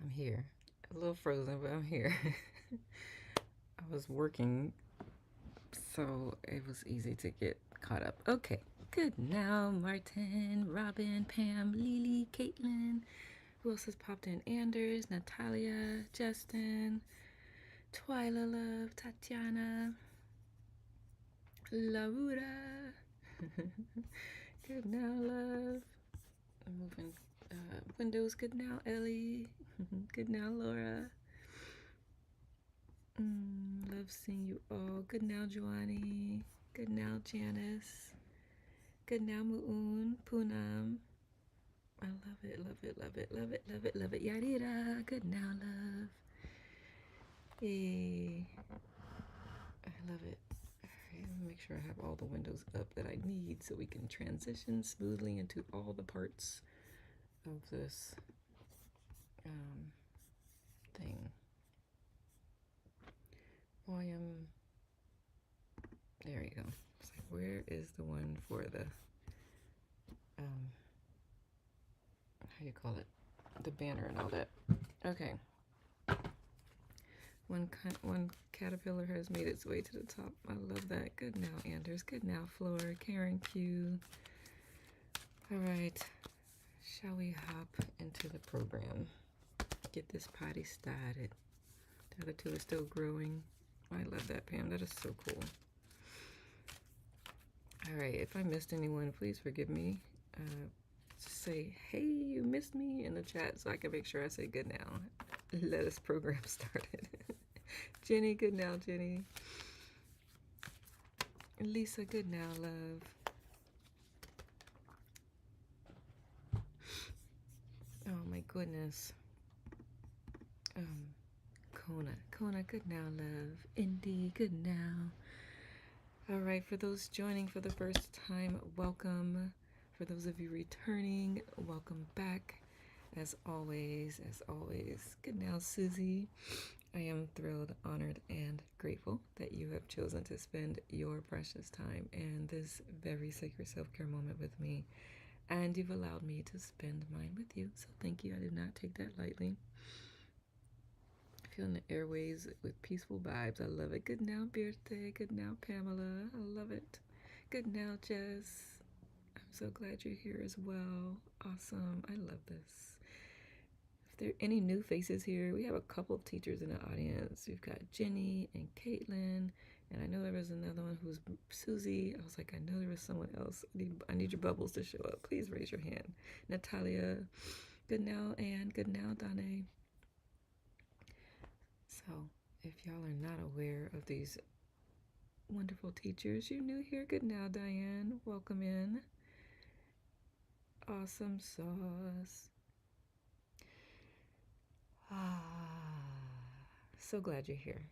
I'm here. A little frozen, but I'm here. I was working, so it was easy to get caught up. Okay. Good now, Martin, Robin, Pam, Lily, Caitlin. Who else has popped in? Anders, Natalia, Justin, Twyla Love, Tatiana, Laura. Good now, love. I'm moving windows. Good now, Ellie. Good now, Laura. Love seeing you all. Good now, Joanie. Good now, Janice. Good now, Muun. Poonam. I love it, love it, love it, love it, love it, love it. Yarira. Good now, love. Yay. I love it. All right, let me make sure I have all the windows up that I need so we can transition smoothly into all the parts of this thing. Volume. There you go. It's like, where is the one for the how you call it, the banner and all that? Okay. One caterpillar has made its way to the top. I love that. Good now, Anders. Good now, Flora. Karen Q. All right. Shall we hop into the program? Get this potty started. The other two are still growing. I love that, Pam. That is so cool. All right. If I missed anyone, please forgive me. Say, hey, you missed me in the chat so I can make sure I say good now. Let us program started. Jenny, good now, Jenny. Lisa, good now, love. Oh my goodness. Kona, good now, love. Indy, good now. All right, for those joining for the first time, welcome. For those of you returning, welcome back. As always, good now, Susie. I am thrilled, honored, and grateful that you have chosen to spend your precious time in this very sacred self-care moment with me. And you've allowed me to spend mine with you. So thank you. I did not take that lightly. Feeling the airways with peaceful vibes. I love it. Good now, Birthday. Good now, Pamela. I love it. Good now, Jess. I'm so glad you're here as well. Awesome. I love this. If there are any new faces here, we have a couple of teachers in the audience. We've got Jenny and Caitlin. And I know there was another one who's Susie. I was like, I know there was someone else. I need your bubbles to show up. Please raise your hand. Natalia. Good now, Anne. Good now, Dane. So, if y'all are not aware of these wonderful teachers, you're new here. Good now, Diane. Welcome in. Awesome sauce. So glad you're here.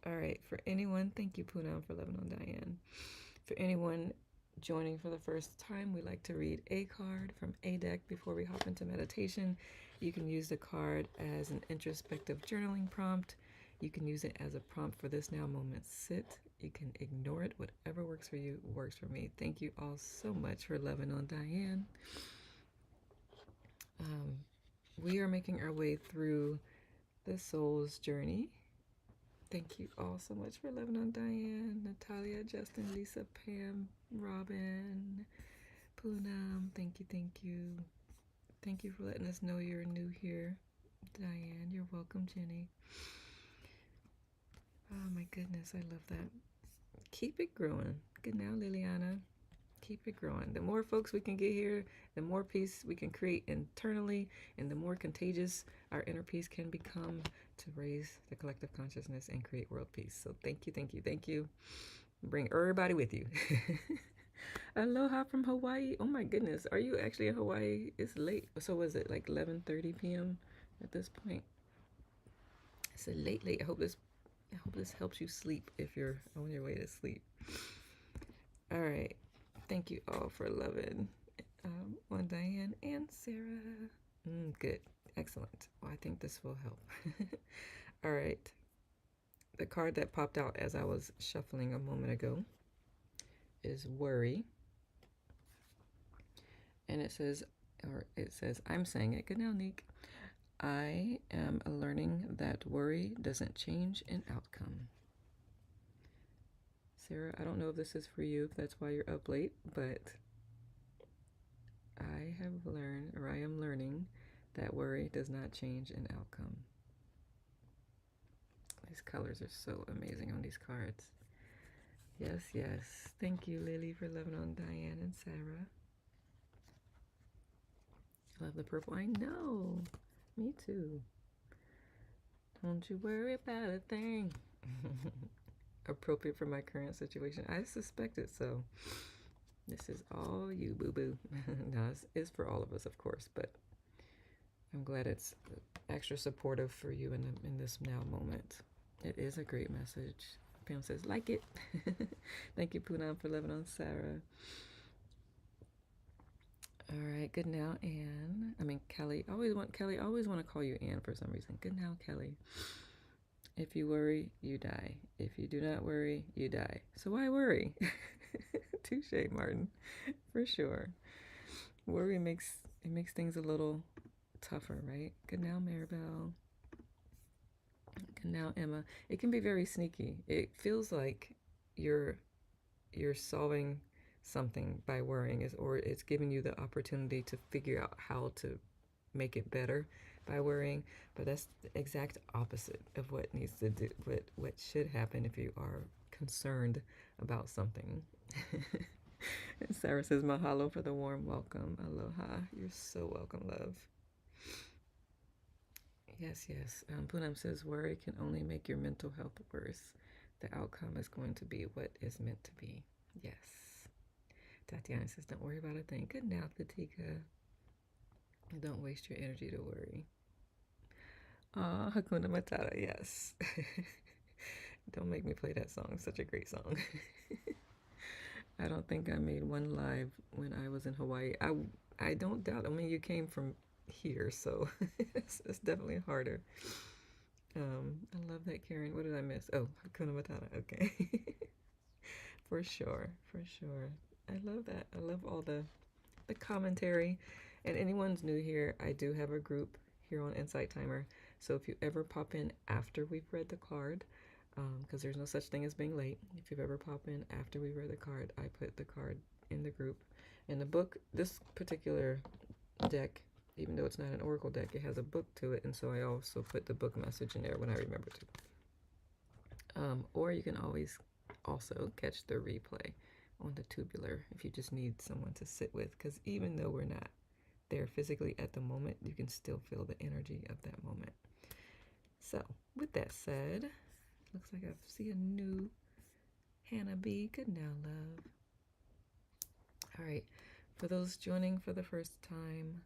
All right, for anyone, thank you, Poonam, for loving on Diane. For anyone joining for the first time, we like to read a card from a deck before we hop into meditation. You can use the card as an introspective journaling prompt. You can use it as a prompt for this now moment sit. You can ignore it. Whatever works for you works for me. Thank you all so much for loving on Diane. We are making our way through the soul's journey. Thank you all so much for loving on Diane, Natalia, Justin, Lisa, Pam, Robin, Poonam. Thank you, thank you. Thank you for letting us know you're new here. Diane, you're welcome, Jenny. Oh my goodness, I love that. Keep it growing. Good now, Liliana. Keep it growing. The more folks we can get here, the more peace we can create internally, and the more contagious our inner peace can become to raise the collective consciousness and create world peace. So thank you, thank you, thank you. Bring everybody with you. Aloha from Hawaii. Oh my goodness, are you actually in Hawaii? It's late. So was it like 11:30 p.m. at this point? It's a late. I hope this helps you sleep if you're on your way to sleep. All right. Thank you all for loving on Diane and Sarah. Good. Excellent. Well, I think this will help. All right. The card that popped out as I was shuffling a moment ago is Worry. And it says, I'm saying it. Good now, Neek. I am learning that worry doesn't change an outcome. Sarah, I don't know if this is for you, if that's why you're up late, but I have learned, or I am learning, that worry does not change an outcome. These colors are so amazing on these cards. Yes, yes. Thank you, Lily, for loving on Diane and Sarah. I love the purple. I know. Me too. Don't you worry about a thing. Appropriate for my current situation. I suspected so. This is all you, boo-boo. No, it's for all of us, of course, but I'm glad it's extra supportive for you in this now moment. It is a great message. Pam says, like it. Thank you, Poonam, for living on Sarah. All right, good now, Anne. I mean, Kelly. Always want to call you Anne for some reason. Good now, Kelly. If you worry, you die. If you do not worry, you die. So why worry? Touche, Martin. For sure. Worry makes things a little tougher, right? Good now, Maribel. Good now, Emma. It can be very sneaky. It feels like you're solving something by worrying, or it's giving you the opportunity to figure out how to make it better by worrying, but that's the exact opposite of what needs to do, what should happen if you are concerned about something. And Sarah says, mahalo for the warm welcome. Aloha. You're so welcome, love. Yes, yes. Poonam says, worry can only make your mental health worse. The outcome is going to be what is meant to be. Yes. Tatiana says, don't worry about a thing. Good now, Latika. Don't waste your energy to worry. Ah, Hakuna Matata, yes. Don't make me play that song. It's such a great song. I don't think I made one live when I was in Hawaii. I don't doubt. I mean, you came from here, so it's definitely harder. I love that, Karen. What did I miss? Oh, Hakuna Matata. Okay. For sure, for sure. I love that. I love all the commentary. And anyone's new here, I do have a group here on Insight Timer. So if you ever pop in after we've read the card, because there's no such thing as being late. If you've ever popped in after we read the card, I put the card in the group. In the book, this particular deck, even though it's not an oracle deck, it has a book to it, and so I also put the book message in there when I remember to. Or you can always also catch the replay on the tubular if you just need someone to sit with, because even though we're not there physically at the moment, you can still feel the energy of that moment. So with that said, looks like I see a new Hannah B. Good now, love. All right, for those joining for the first time,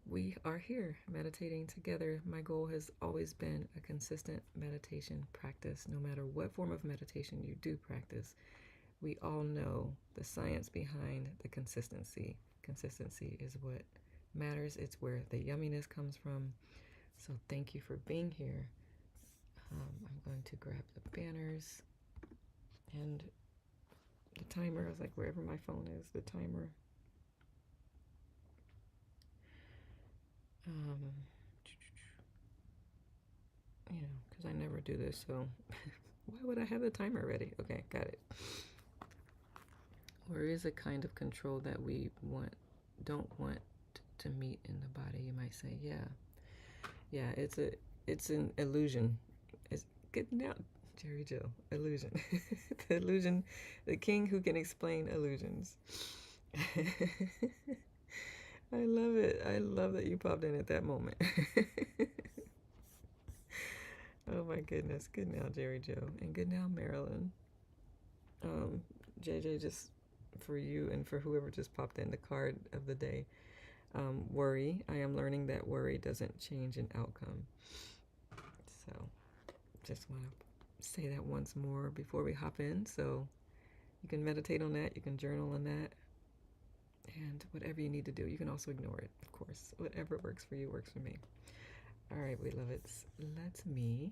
we are here meditating together. My goal has always been a consistent meditation practice, no matter what form of meditation you do practice. We all know the science behind the consistency. Consistency is what matters. It's where the yumminess comes from. So thank you for being here. I'm going to grab the banners and the timer. I was like, wherever my phone is, the timer. You know, because I never do this, so why would I have the timer ready? Okay, got it. Worry is a kind of control that we don't want to meet in the body, you might say. Yeah, it's an illusion. It's good now, Jerry Joe. Illusion. The illusion, the king who can explain illusions. I love it. I love that you popped in at that moment. Oh my goodness. Good now, Jerry Joe. And good now, Marilyn. JJ, just for you and for whoever just popped in, the card of the day. Worry. I am learning that worry doesn't change an outcome. So just want to say that once more before we hop in. So you can meditate on that. You can journal on that. And whatever you need to do, you can also ignore it, of course. Whatever works for you works for me. All right, we love it. Let me.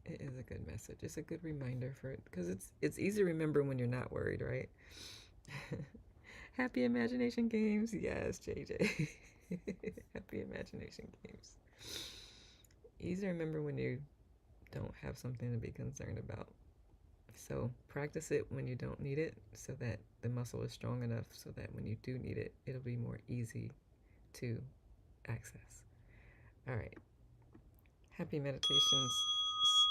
It is a good message. It's a good reminder for it, because it's easy to remember when you're not worried, right? Happy imagination games. Yes, JJ. Happy imagination games. Easy to remember when you don't have something to be concerned about. So practice it when you don't need it so that the muscle is strong enough so that when you do need it, it'll be more easy to access. All right. Happy meditations.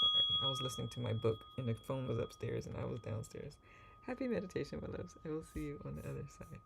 Sorry, I was listening to my book and the phone was upstairs and I was downstairs. Happy meditation, my loves. I will see you on the other side.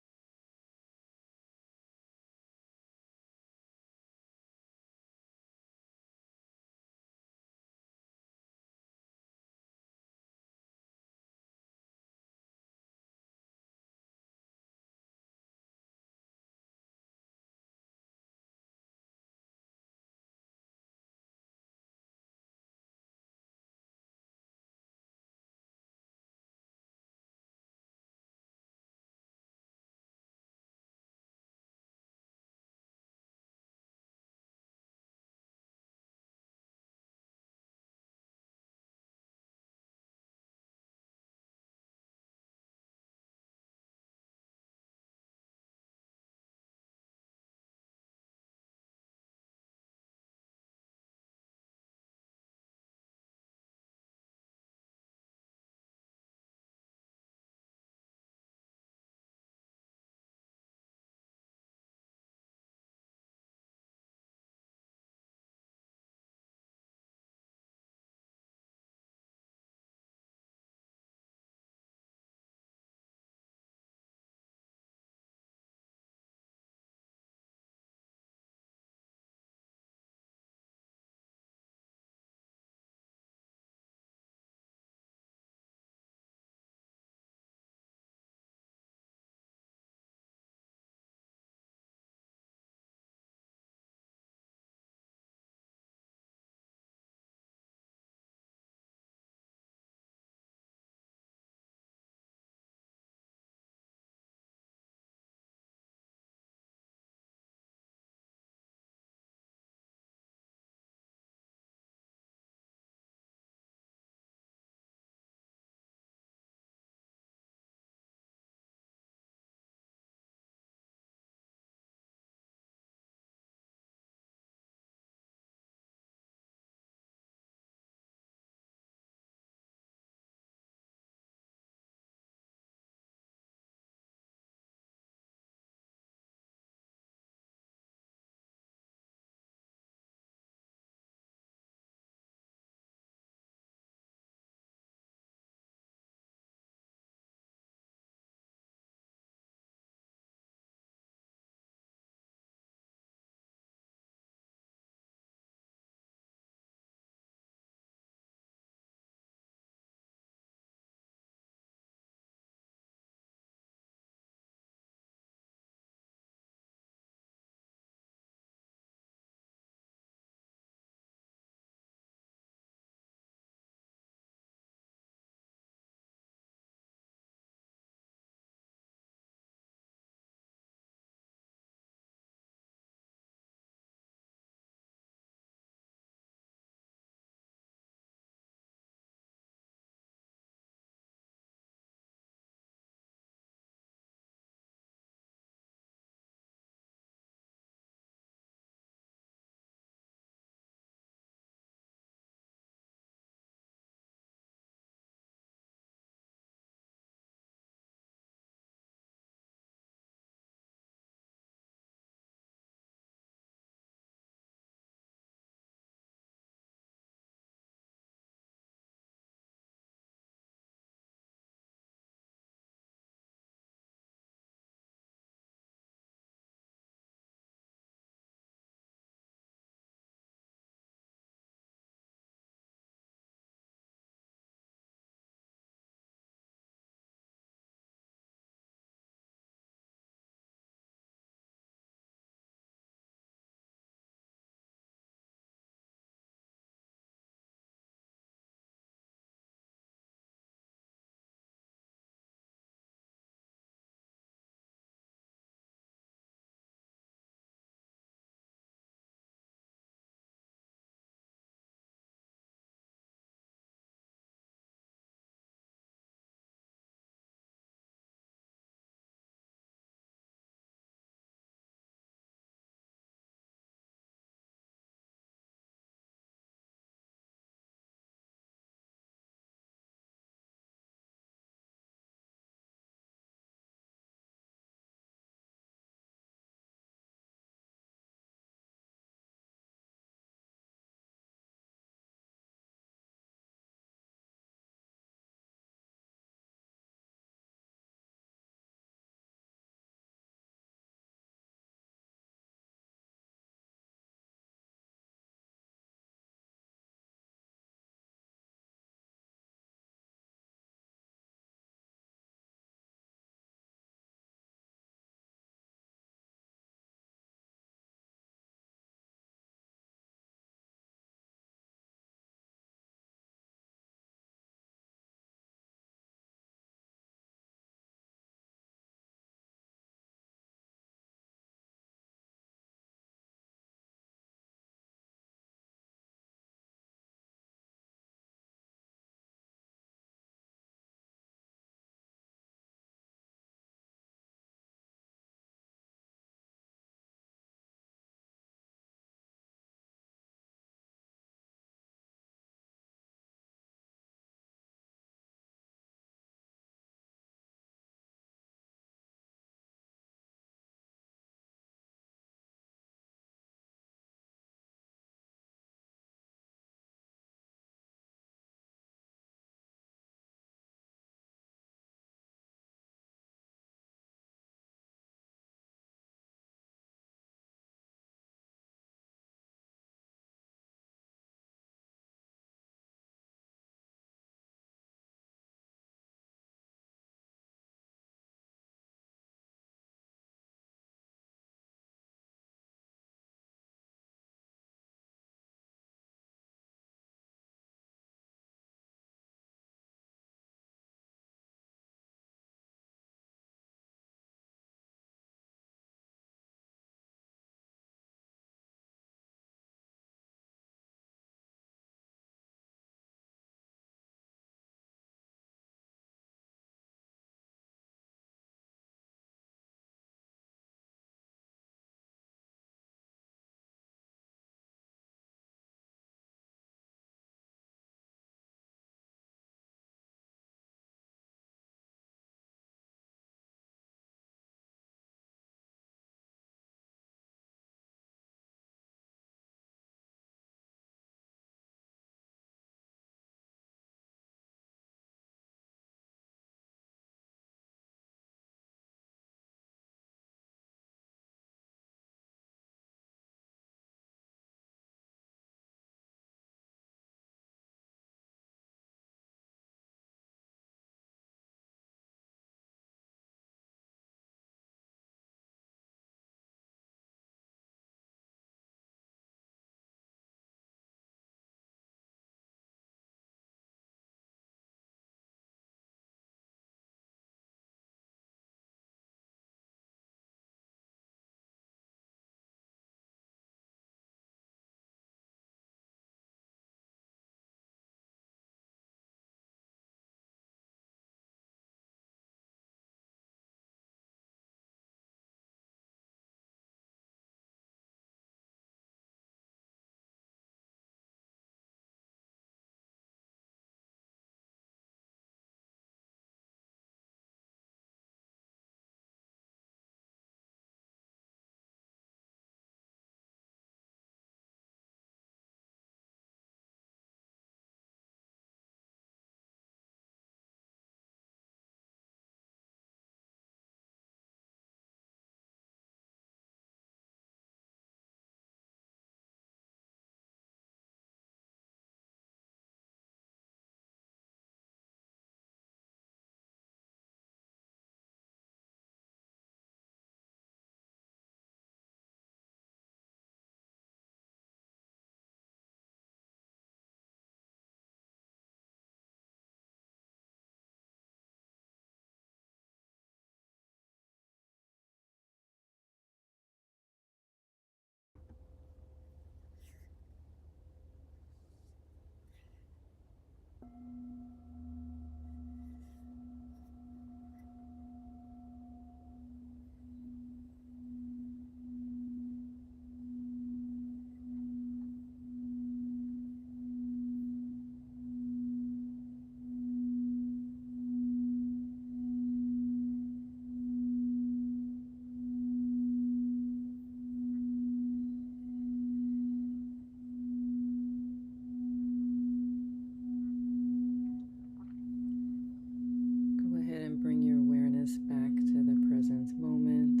Go ahead and bring your awareness back to the present moment.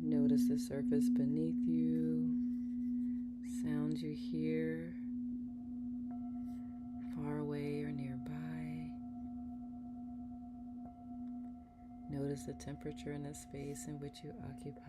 Notice the surface beneath you, sounds you hear, far away or nearby. Notice the temperature in the space in which you occupy.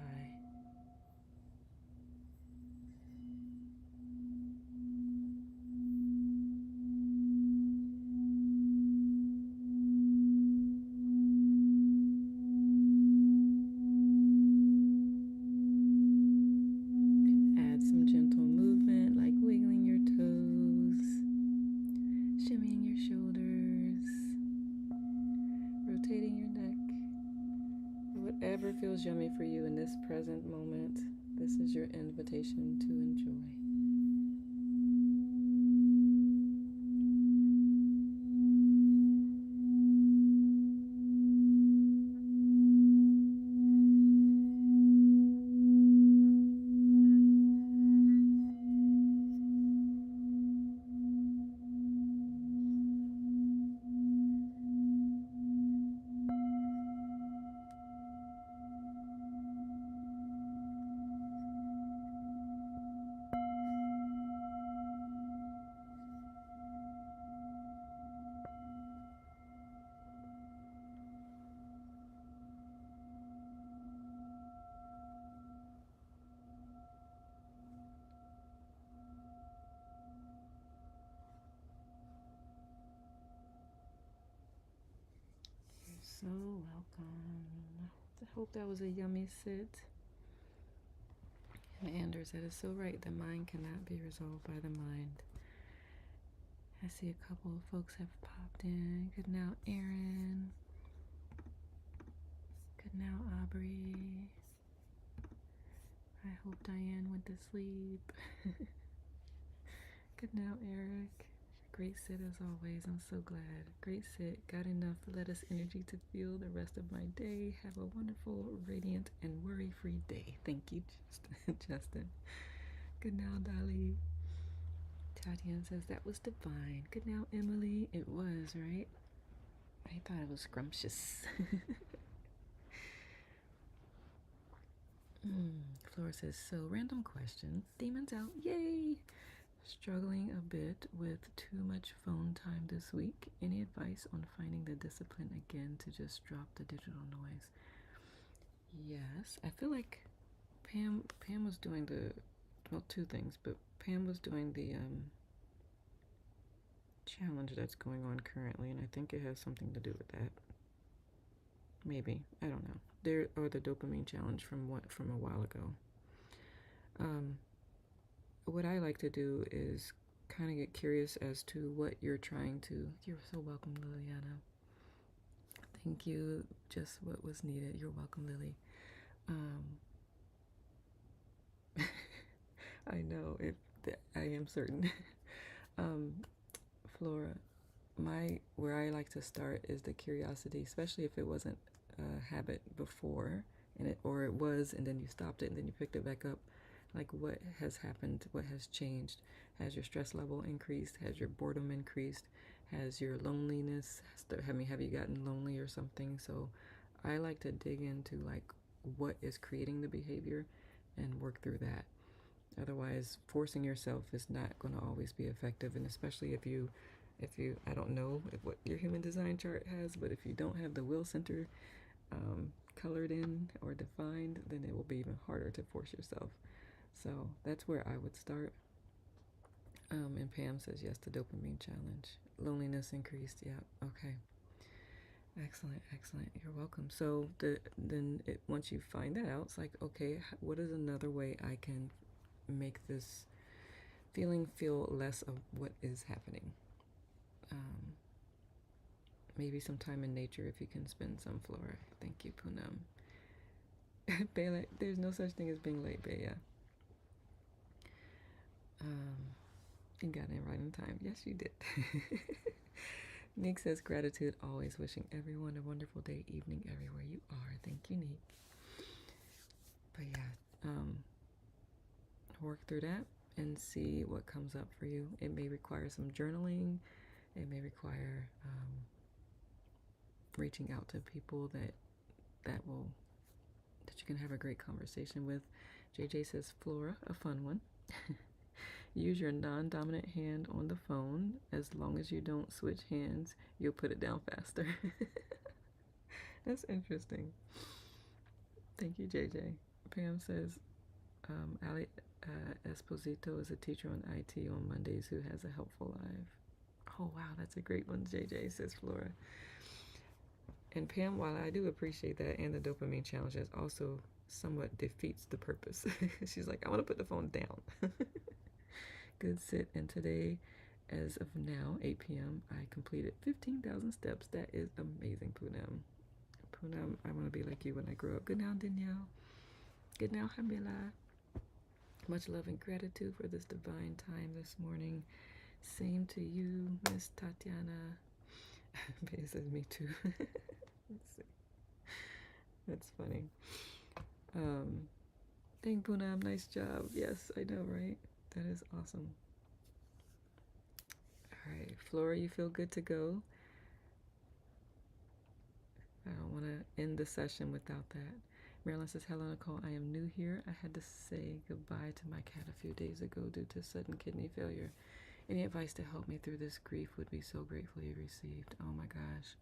Add some gentle movement like wiggling your toes, shimmying your shoulders, rotating your neck. Whatever feels yummy for you in this present moment, this is your invitation to enjoy. So welcome. I hope that was a yummy sit. And Anders, that is so right. The mind cannot be resolved by the mind. I see a couple of folks have popped in. Good now, Aaron. Good now, Aubrey. I hope Diane went to sleep. Good now, Eric. Great sit as always. I'm so glad. Great sit. Got enough lettuce energy to fuel the rest of my day. Have a wonderful, radiant, and worry-free day. Thank you, Justin. Good now, Dolly. Tatiana says that was divine. Good now, Emily. It was, right? I thought it was scrumptious. Flora says, so random question. Demons out. Yay! Struggling a bit with too much phone time this week. Any advice on finding the discipline again to just drop the digital noise? Yes, I feel like Pam was doing two things, but Pam was doing the challenge that's going on currently, and I think it has something to do with that. Maybe, I don't know. Or the dopamine challenge from a while ago. What I like to do is kind of get curious as to what you're trying to. You're so welcome, Liliana. Thank you. Just what was needed. You're welcome, Lily. I know. I am certain. Flora, where I like to start is the curiosity, especially if it wasn't a habit before, or it was, and then you stopped it, and then you picked it back up. Like, what has happened? What has changed? Has your stress level increased? Has your boredom increased? Has your loneliness? Have you gotten lonely or something? So I like to dig into like what is creating the behavior and work through that. Otherwise, forcing yourself is not going to always be effective, and especially if you I don't know what your human design chart has, but if you don't have the will center colored in or defined, then it will be even harder to force yourself. So that's where I would start. And Pam says yes to dopamine challenge. Loneliness increased. Yeah, okay. Excellent, excellent. You're welcome. So once you find that out, it's like, okay, what is another way I can make this feeling feel less of what is happening? Um, Maybe some time in nature if you can spend some, Flora. Thank you, Poonam. Bela, there's no such thing as being late, Bea. Um, you got it right in time. Yes, you did. Nick says gratitude, always wishing everyone a wonderful day, evening, everywhere you are. Thank you, Nick. But yeah, work through that and see what comes up for you. It may require some journaling. It may require reaching out to people that you can have a great conversation with. JJ says Flora, a fun one. Use your non-dominant hand on the phone. As long as you don't switch hands, you'll put it down faster. That's interesting. Thank you, JJ. Pam says, Ali Esposito is a teacher on IT on Mondays who has a helpful live. Oh, wow, that's a great one, JJ, says Flora. And Pam, while I do appreciate that and the dopamine challenges, also somewhat defeats the purpose. She's like, I want to put the phone down. Good sit. And today, as of now, 8 p.m., I completed 15,000 steps. That is amazing, Poonam. Poonam, I want to be like you when I grow up. Good now, Danielle. Good now, Hamila. Much love and gratitude for this divine time this morning. Same to you, Miss Tatiana. Bea says me too. Let's see. That's funny. Thank Poonam, nice job. Yes, I know, right? That is awesome. All right, Flora, you feel good to go? I don't want to end the session without that. Marilyn says, hello, Nicole. I am new here. I had to say goodbye to my cat a few days ago due to sudden kidney failure. Any advice to help me through this grief would be so gratefully received. Oh my gosh.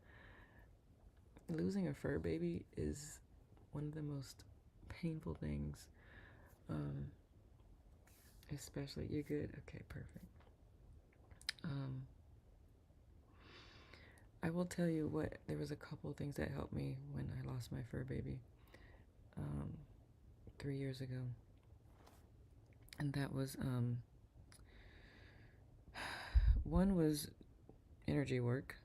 Losing a fur baby is one of the most painful things. Especially, you're good? Okay, perfect. I will tell you what, there was a couple things that helped me when I lost my fur baby 3 years ago. And that was, one was energy work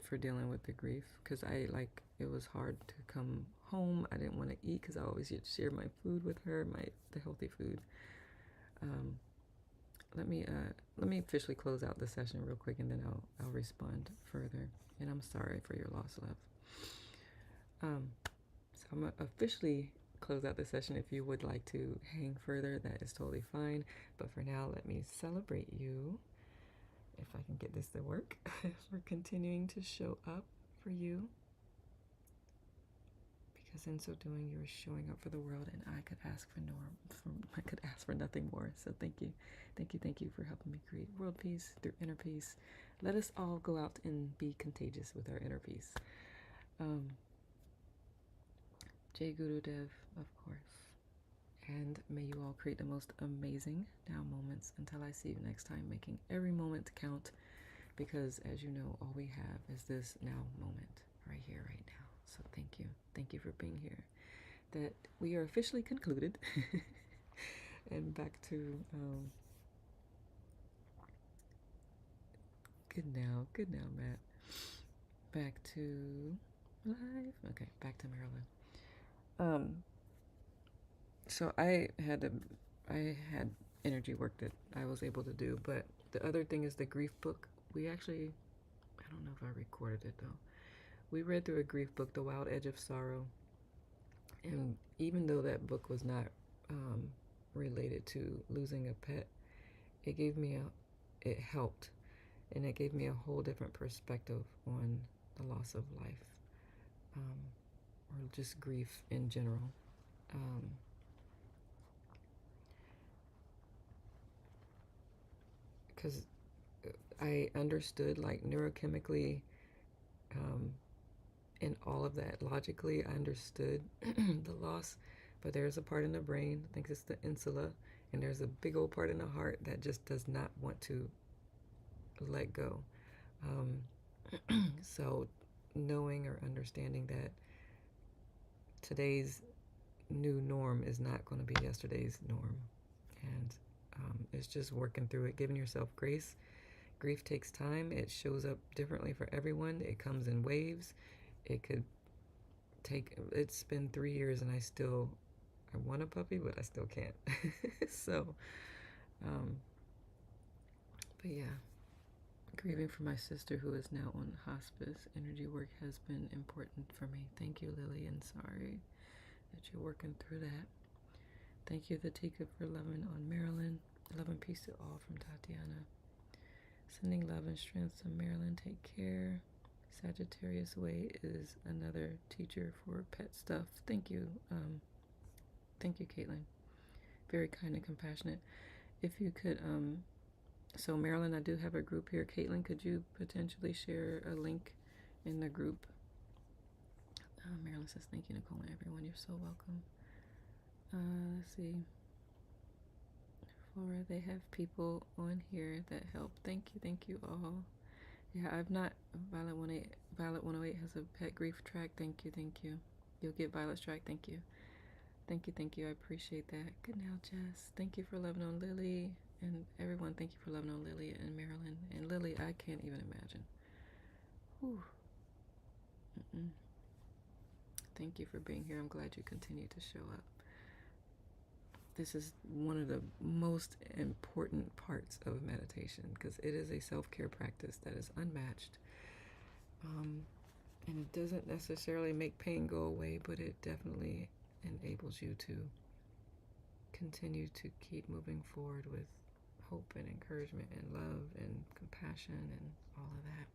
for dealing with the grief, because it was hard to come home. I didn't want to eat because I always share my food with her, the healthy food. Let me officially close out the session real quick, and then I'll respond further. And I'm sorry for your loss, love. So I'm gonna officially close out the session. If you would like to hang further, that is totally fine. But for now, let me celebrate you, if I can get this to work, for continuing to show up for you. Because in so doing, you are showing up for the world, and I could ask for nothing more. So thank you for helping me create world peace through inner peace. Let us all go out and be contagious with our inner peace. Jai Guru Dev, of course. And may you all create the most amazing now moments until I see you next time, making every moment count. Because as you know, all we have is this now moment right here, right now. So thank you. Thank you for being here. That we are officially concluded. And back to good now, Matt. Back to live. Okay, back to Maryland. So I had energy work that I was able to do, but the other thing is the grief book. We actually, I don't know if I recorded it though. We read through a grief book, The Wild Edge of Sorrow. And even though that book was not related to losing a pet, it helped. And it gave me a whole different perspective on the loss of life, or just grief in general. Because I understood, like, neurochemically, and all of that logically, I understood the loss, but there's a part in the brain, I think it's the insula, and there's a big old part in the heart that just does not want to let go. So knowing or understanding that today's new norm is not going to be yesterday's norm. And it's just working through it, giving yourself grace. Grief takes time. It shows up differently for everyone. It comes in waves. It could it's been 3 years and I want a puppy, but I still can't. So, but yeah, grieving for my sister who is now on hospice. Energy work has been important for me. Thank you, Lily, and sorry that you're working through that. Thank you, Tika, for loving on Marilyn. Love and peace to all from Tatiana. Sending love and strength to Marilyn. Take care. Sagittarius Way is another teacher for pet stuff. Thank you. Thank you, Caitlin. Very kind and compassionate. If you could, so Marilyn, I do have a group here. Caitlin, could you potentially share a link in the group? Marilyn says, thank you, Nicole, and everyone. You're so welcome. Let's see. Flora, they have people on here that help. Thank you all. Yeah, I've not. Violet 108 has a pet grief track. Thank you. You'll get Violet's track. Thank you. I appreciate that. Good now, Jess. Thank you for loving on Lily. And everyone, thank you for loving on Lily and Marilyn. And Lily, I can't even imagine. Whew. Thank you for being here. I'm glad you continue to show up. This is one of the most important parts of meditation because it is a self-care practice that is unmatched. And it doesn't necessarily make pain go away, but it definitely enables you to continue to keep moving forward with hope and encouragement and love and compassion and all of that.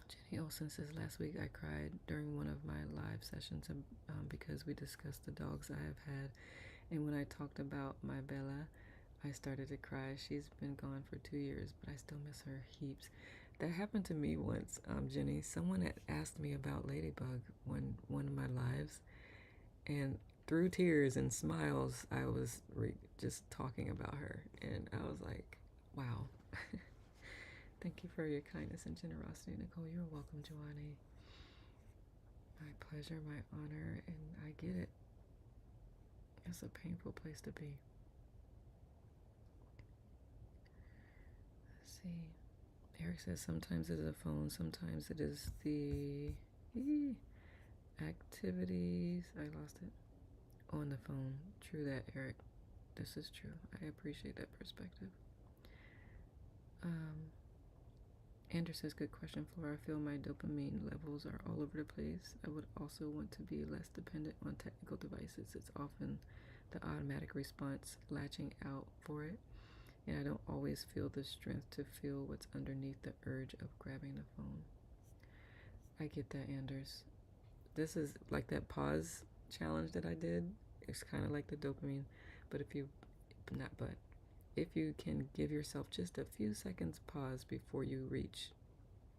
Jenny Olsen says, last week I cried during one of my live sessions because we discussed the dogs I have had. And when I talked about my Bella, I started to cry. She's been gone for 2 years, but I still miss her heaps. That happened to me once, Jenny. Someone had asked me about Ladybug one of my lives, and through tears and smiles, I was just talking about her, and I was like, wow. Thank you for your kindness and generosity, Nicole. You're welcome, Joanne. My pleasure, my honor, and I get it. It's a painful place to be. Let's see. Eric says sometimes it is a phone, sometimes it is the activities. I lost it. On the phone. True that, Eric. This is true. I appreciate that perspective. Andrew says, good question, Flora. I feel my dopamine levels are all over the place. I would also want to be less dependent on technical devices. It's often the automatic response latching out for it. And I don't always feel the strength to feel what's underneath the urge of grabbing the phone. I get that, Anders. This is like that pause challenge that I did. It's kind of like the dopamine, but if you can give yourself just a few seconds pause before you reach,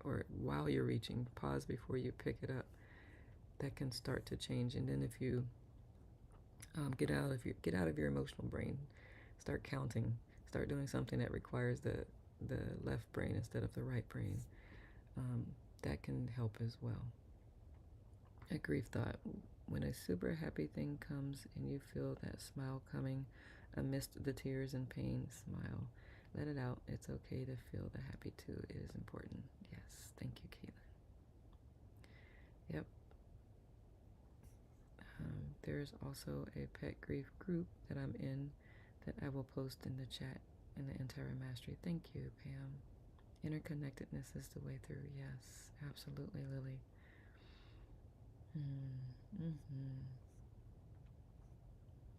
or while you're reaching, pause before you pick it up, that can start to change. And then if you get out of your emotional brain, start counting, start doing something that requires the left brain instead of the right brain, that can help as well. A grief thought. When a super happy thing comes and you feel that smile coming amidst the tears and pain, smile. Let it out. It's okay to feel the happy too. It is important. Yes. Thank you, Caitlin. Yep. There's also a pet grief group that I'm in that I will post in the chat in the entire mastery. Thank you, Pam. Interconnectedness is the way through. Yes, absolutely, Lily.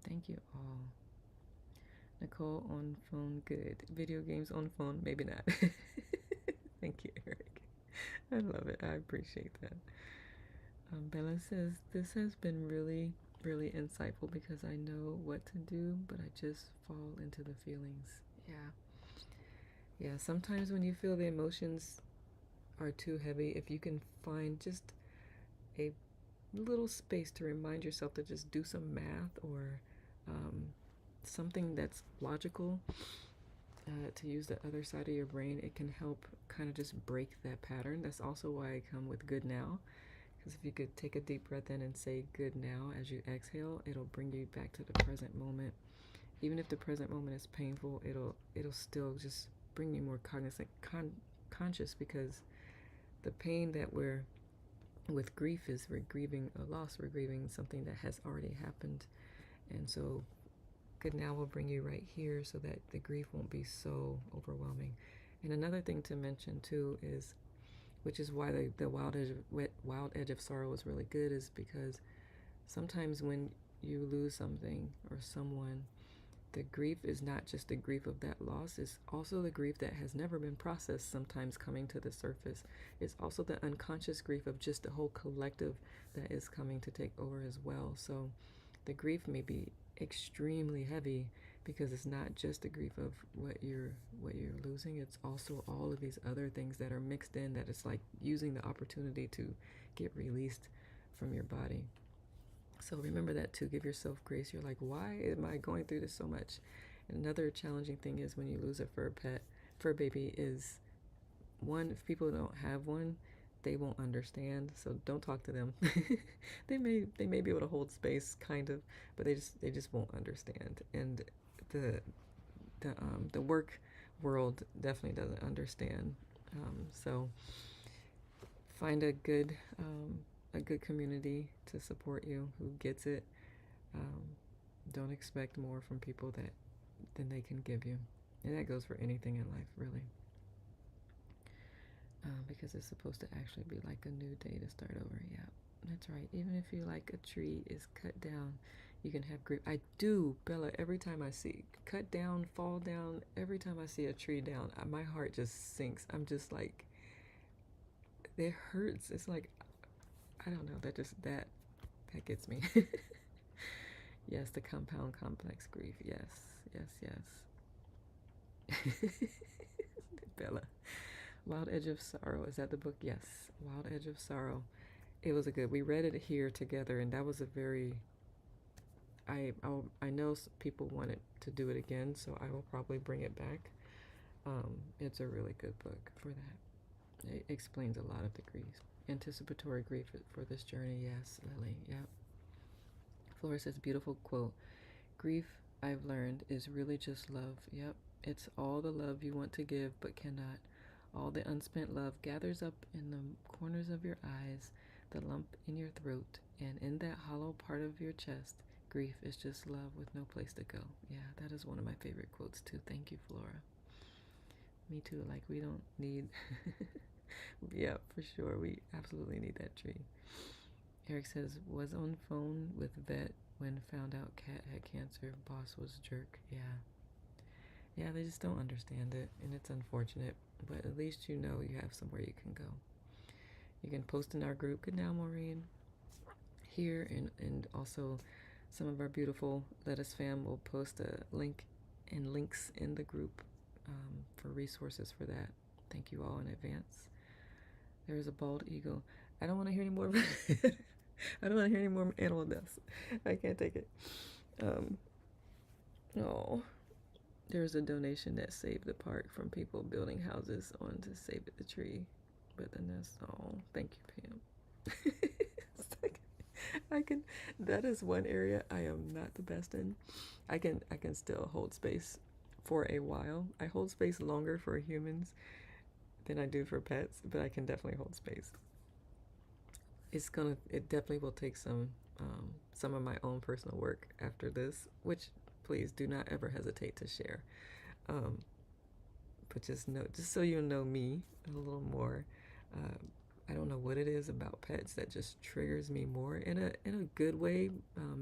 Thank you all. Nicole on phone, good. Video games on phone, maybe not. Thank you, Eric. I love it. I appreciate that. Bella says, this has been really, really insightful because I know what to do, but I just fall into the feelings. Yeah, sometimes when you feel the emotions are too heavy, if you can find just a little space to remind yourself to just do some math or something that's logical, to use the other side of your brain, it can help kind of just break that pattern. That's also why I come with good now. Because if you could take a deep breath in and say good now as you exhale, it'll bring you back to the present moment. Even if the present moment is painful, it'll still just bring you more cognizant, conscious, because the pain that we're with grief is we're grieving a loss, we're grieving something that has already happened. And so good now will bring you right here so that the grief won't be so overwhelming. And another thing to mention too is, which is why the wild edge of sorrow is really good, is because sometimes when you lose something or someone, the grief is not just the grief of that loss, it's also the grief that has never been processed, sometimes coming to the surface. It's also the unconscious grief of just the whole collective that is coming to take over as well. So the grief may be extremely heavy because it's not just the grief of what you're losing, it's also all of these other things that are mixed in, that it's like using the opportunity to get released from your body. So remember that too. Give yourself grace. You're like, why am I going through this so much? And another challenging thing is when you lose a fur baby, is one, if people don't have one, they won't understand. So don't talk to them. they may be able to hold space, kind of, but they just won't understand. And the work world definitely doesn't understand. So find a good community to support you who gets it. Don't expect more from people than they can give you, and that goes for anything in life, really. Because it's supposed to actually be like a new day to start over. Yeah, that's right. Even if you like a tree is cut down, you can have grief. I do, Bella. Every time I see cut down, fall down, every time I see a tree down, my heart just sinks. I'm just like, it hurts. It's like, I don't know. That gets me. Yes, the compound complex grief. Yes. Bella. Wild Edge of Sorrow. Is that the book? Yes. Wild Edge of Sorrow. It was a good. We read it here together, and that was a very. I know people wanted to do it again, so I will probably bring it back. It's a really good book for that. It explains a lot of the grief. Anticipatory grief for this journey. Yes, Lily. Yep. Flora says, beautiful quote. Grief, I've learned, is really just love. Yep. It's all the love you want to give but cannot. All the unspent love gathers up in the corners of your eyes, the lump in your throat, and in that hollow part of your chest. Grief is just love with no place to go. Yeah, that is one of my favorite quotes too. Thank you, Flora. Me too. Like, we don't need. Yeah, for sure. We absolutely need that tree. Eric says, was on phone with vet when found out cat had cancer. Boss was jerk. Yeah, they just don't understand it, and it's unfortunate. But at least you know you have somewhere you can go. You can post in our group, Good Now Maureen, here, and also some of our beautiful Lettuce fam will post a link and links in the group for resources for that. Thank you all in advance. There is a bald eagle. I don't want to hear any more. I don't want to hear any more animal deaths. I can't take it. Oh, there's a donation that saved the park from people building houses on to save it, the tree. But then that's, oh, thank you, Pam. That is one area I am not the best in. I can still hold space for a while. I hold space longer for humans than I do for pets, but I can definitely hold space. It definitely will take some of my own personal work after this, which please do not ever hesitate to share. But just so you know me a little more. I don't know what it is about pets that just triggers me more in a good way,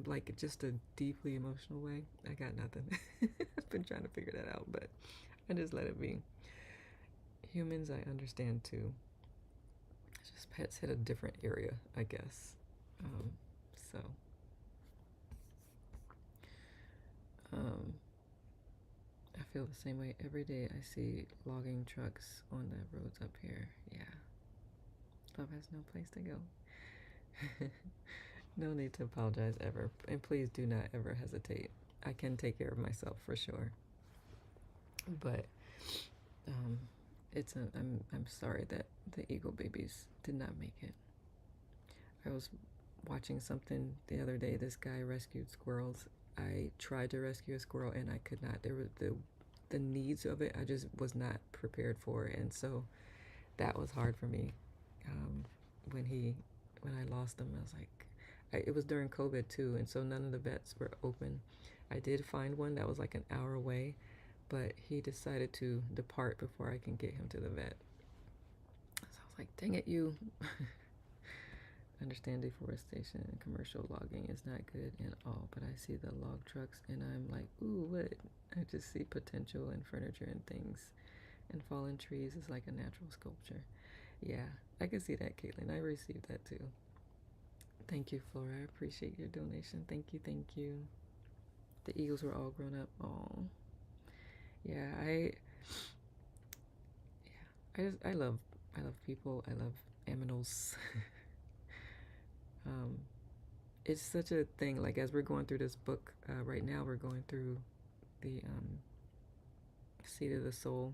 like just a deeply emotional way. I got nothing. I've been trying to figure that out, but I just let it be. Humans, I understand too. Just pets hit a different area, I guess. So, I feel the same way every day I see logging trucks on the roads up here. Yeah. Love has no place to go. No need to apologize ever. And please do not ever hesitate. I can take care of myself for sure. But um, I'm sorry that the eagle babies did not make it. I was watching something the other day. This guy rescued squirrels. I tried to rescue a squirrel and I could not. There were the needs of it. I just was not prepared for it, and so that was hard for me. Um, when he when I lost him, I was like, it was during COVID too, and so none of the vets were open. I did find one that was like an hour away, but he decided to depart before I can get him to the vet. So I was like, dang it, you. Understand deforestation and commercial logging is not good at all, but I see the log trucks and I'm like, ooh, what? I just see potential in furniture and things, and fallen trees is like a natural sculpture. Yeah, I can see that, Caitlin. I received that too. Thank you, Flora. I appreciate your donation. Thank you, thank you. The eagles were all grown up. Oh, yeah. I love people. I love aminals. um, it's such a thing. Like as we're going through this book right now, we're going through the seat of the soul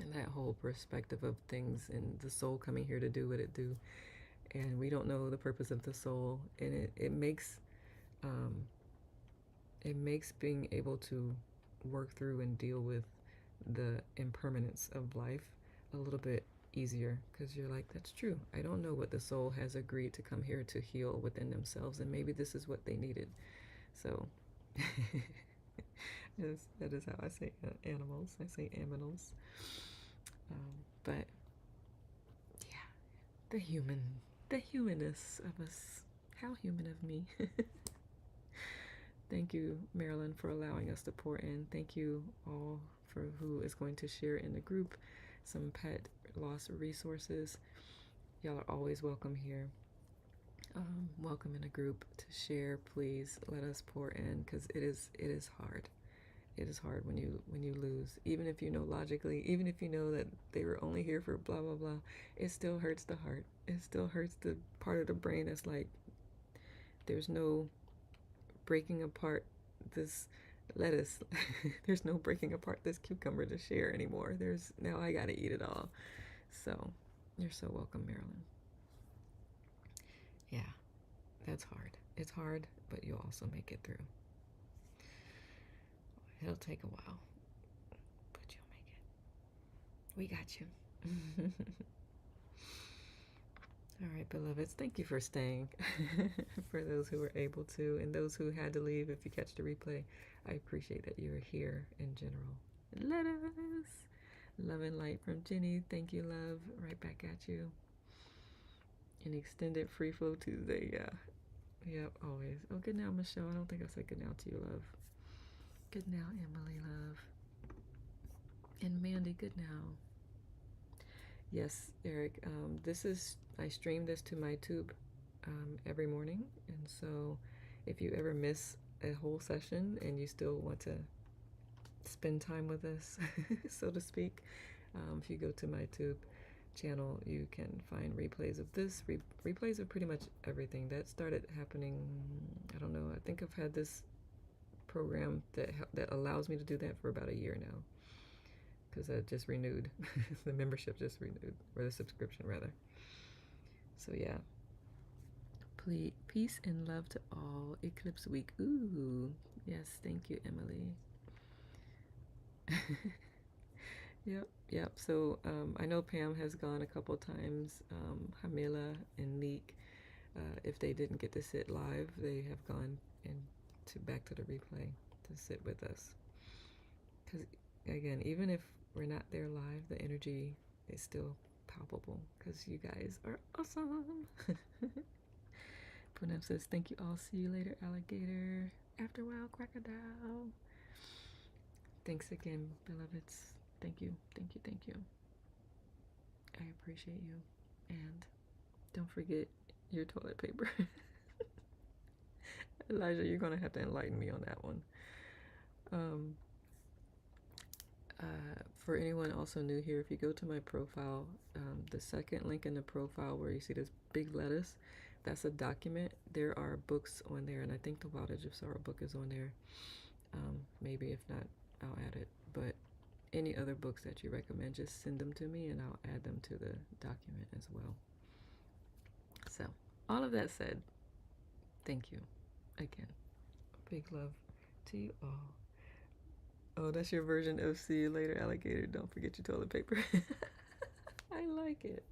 and that whole perspective of things and the soul coming here to do what it do, and we don't know the purpose of the soul, and um, it makes being able to work through and deal with the impermanence of life a little bit easier, because you're like, that's true, I don't know what the soul has agreed to come here to heal within themselves, and maybe this is what they needed. So yes, that is how I say animals. I say aminals. But yeah, the human, the humanness of us. How human of me. Thank you, Marilyn, for allowing us to pour in. Thank you all for who is going to share in the group some pet loss resources. Y'all are always welcome here. Welcome in a group to share. Please let us pour in, because it is hard. It is hard when you lose, even if you know logically, even if you know that they were only here for blah blah blah. It still hurts the heart. It still hurts the part of the brain that's like, there's no breaking apart this lettuce. There's no breaking apart this cucumber to share anymore. There's now I gotta eat it all. So you're so welcome, Marilyn. Yeah, that's hard. It's hard, but you'll also make it through. It'll take a while, but you'll make it. We got you. All right, beloveds, thank you for staying. For those who were able to, and those who had to leave, if you catch the replay, I appreciate that you are here in general. Let us. Love and light from Jenny. Thank you, love. Right back at you. An extended free flow Tuesday. Yeah. Yep, always. Oh, good now, Michelle. I don't think I said good now to you, love. Good now, Emily, love. And Mandy, good now. Yes, Eric. I stream this to my tube every morning. And so if you ever miss a whole session and you still want to spend time with us, so to speak, if you go to my tube channel, you can find replays of this, replays of pretty much everything. That started happening, I don't know, I think I've had this program that allows me to do that for about a year now, because I just renewed. The membership just renewed, or the subscription rather. So yeah, please, peace and love to all. Eclipse week. Ooh, yes, thank you, Emily. Yep. So I know Pam has gone a couple times. Hamila and Neek, if they didn't get to sit live, they have gone back to the replay to sit with us. Because again, even if we're not there live, the energy is still palpable, because you guys are awesome. Punam says, thank you all. See you later, alligator. After a while, crocodile. Thanks again, beloveds. Thank you. I appreciate you. And don't forget your toilet paper. Elijah, you're going to have to enlighten me on that one. For anyone also new here, if you go to my profile, the second link in the profile where you see this big lettuce, that's a document. There are books on there, and I think the Wild Edge of Sorrow book is on there. Maybe if not, I'll add it. But any other books that you recommend, just send them to me and I'll add them to the document as well. So, all of that said, thank you again. Big love to you all. Oh, that's your version of see you later, alligator. Don't forget your toilet paper. I like it.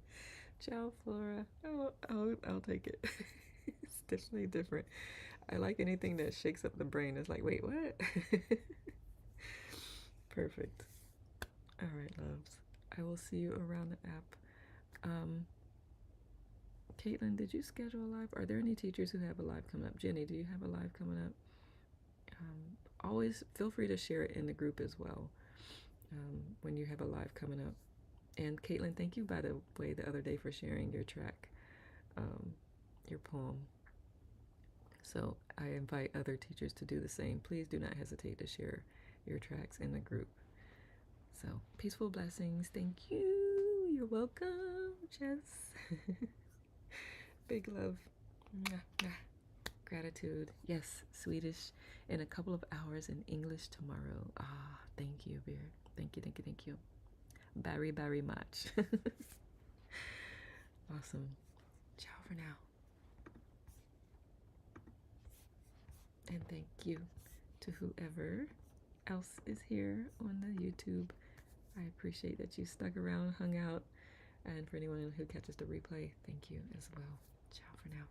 Ciao, Flora. Oh, I'll take it. It's definitely different. I like anything that shakes up the brain. It's like, wait, what? Perfect. All right, loves. I will see you around the app. Caitlin, did you schedule a live? Are there any teachers who have a live coming up? Jenny, do you have a live coming up? Always feel free to share it in the group as well when you have a live coming up. And Caitlin, thank you, by the way, the other day for sharing your track, your poem. So I invite other teachers to do the same. Please do not hesitate to share your tracks in the group. So peaceful blessings. Thank you. You're welcome, Jess. Big love. Gratitude. Yes, Swedish in a couple of hours, and English tomorrow. Ah, thank you, Beard. Thank you, thank you, thank you. Very much. Awesome. Ciao for now. And thank you to whoever else is here on the YouTube. I appreciate that you stuck around, hung out, and for anyone who catches the replay, thank you as well. Ciao for now.